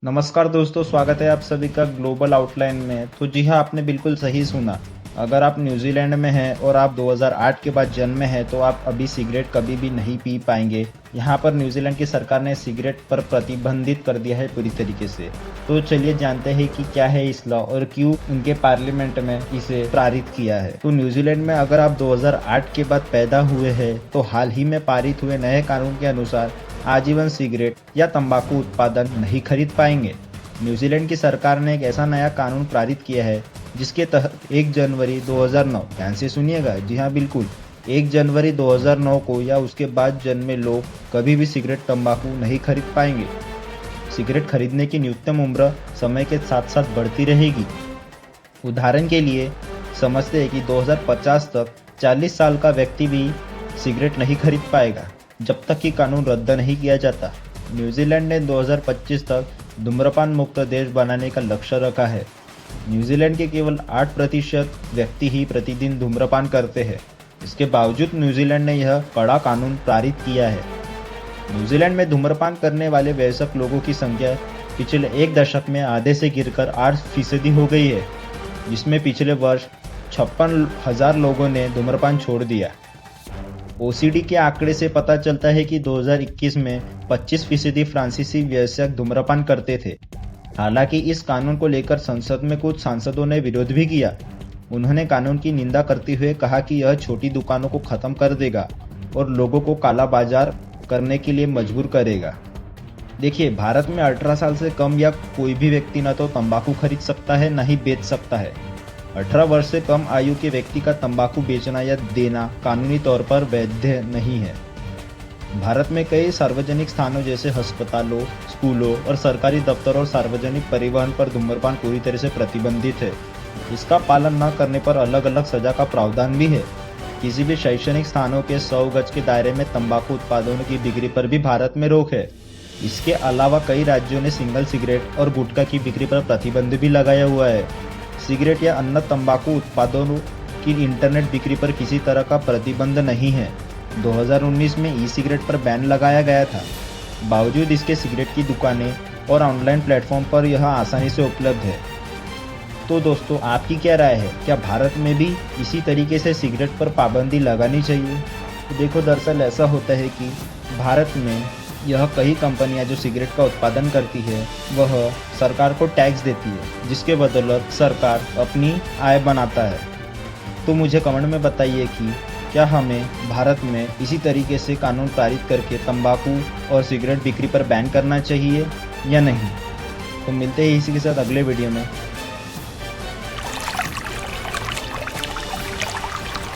नमस्कार दोस्तों, स्वागत है आप सभी का ग्लोबल आउटलाइन में। तो जी हाँ, आपने बिल्कुल सही सुना। अगर आप न्यूजीलैंड में हैं और आप 2008 के बाद जन्मे हैं तो आप अभी सिगरेट कभी भी नहीं पी पाएंगे। यहाँ पर न्यूजीलैंड की सरकार ने सिगरेट पर प्रतिबंधित कर दिया है पूरी तरीके से। तो चलिए जानते हैं कि क्या है इस लॉ और क्यों उनके पार्लियामेंट में इसे पारित किया है। तो न्यूजीलैंड में अगर आप 2008 के बाद पैदा हुए हैं तो हाल ही में पारित हुए नए कानून के अनुसार आजीवन सिगरेट या तंबाकू उत्पादन नहीं खरीद पाएंगे। न्यूजीलैंड की सरकार ने एक ऐसा नया कानून पारित किया है जिसके तहत 1 जनवरी 2009, ध्यान से सुनिएगा, जी हाँ बिल्कुल, 1 जनवरी 2009 को या उसके बाद जन्मे लोग कभी भी सिगरेट तंबाकू नहीं खरीद पाएंगे। सिगरेट खरीदने की न्यूनतम उम्र समय के साथ साथ बढ़ती रहेगी। उदाहरण के लिए समझते हैं कि 2050 तक 40 साल का व्यक्ति भी सिगरेट नहीं खरीद पाएगा जब तक कि कानून रद्द नहीं किया जाता। न्यूजीलैंड ने 2025 तक धूम्रपान मुक्त देश बनाने का लक्ष्य रखा है। न्यूजीलैंड के केवल 8% व्यक्ति ही प्रतिदिन धूम्रपान करते हैं। इसके बावजूद न्यूजीलैंड ने यह कड़ा कानून पारित किया है। न्यूजीलैंड में धूम्रपान करने वाले वयस्क लोगों की संख्या पिछले एक दशक में आधे से गिरकर 8% हो गई है, जिसमें पिछले वर्ष 56,000 लोगों ने धूम्रपान छोड़ दिया। ओसीडी के आंकड़े से पता चलता है कि 2021 में 25% फ्रांसीसी वयस्क धूम्रपान करते थे। हालांकि इस कानून को लेकर संसद में कुछ सांसदों ने विरोध भी किया। उन्होंने कानून की निंदा करते हुए कहा कि यह छोटी दुकानों को खत्म कर देगा और लोगों को काला बाजार करने के लिए मजबूर करेगा। देखिए, भारत में 18 साल से कम या कोई भी व्यक्ति न तो तंबाकू खरीद सकता है न ही बेच सकता है। 18 वर्ष से कम आयु के व्यक्ति का तंबाकू बेचना या देना कानूनी तौर पर वैध नहीं है। भारत में कई सार्वजनिक स्थानों जैसे अस्पतालों, स्कूलों और सरकारी दफ्तरों और सार्वजनिक परिवहन पर धूम्रपान पूरी तरह से प्रतिबंधित है। इसका पालन न करने पर अलग अलग सजा का प्रावधान भी है। किसी भी शैक्षणिक स्थानों के 100 गज के दायरे में तंबाकू उत्पादों की बिक्री पर भी भारत में रोक है। इसके अलावा कई राज्यों ने सिंगल सिगरेट और गुटखा की बिक्री पर प्रतिबंध भी लगाया हुआ है। सिगरेट या अन्य तंबाकू उत्पादों की इंटरनेट बिक्री पर किसी तरह का प्रतिबंध नहीं है। 2019 में ई सिगरेट पर बैन लगाया गया था। बावजूद इसके सिगरेट की दुकानें और ऑनलाइन प्लेटफॉर्म पर यह आसानी से उपलब्ध है। तो दोस्तों, आपकी क्या राय है? क्या भारत में भी इसी तरीके से सिगरेट पर पाबंदी लगानी चाहिए? तो देखो, दरअसल ऐसा होता है कि भारत में यह कई कंपनियां जो सिगरेट का उत्पादन करती है वह सरकार को टैक्स देती है, जिसके बदौलत सरकार अपनी आय बनाता है। तो मुझे कमेंट में बताइए कि क्या हमें भारत में इसी तरीके से कानून पारित करके तंबाकू और सिगरेट बिक्री पर बैन करना चाहिए या नहीं। तो मिलते हैं इसी के साथ अगले वीडियो में।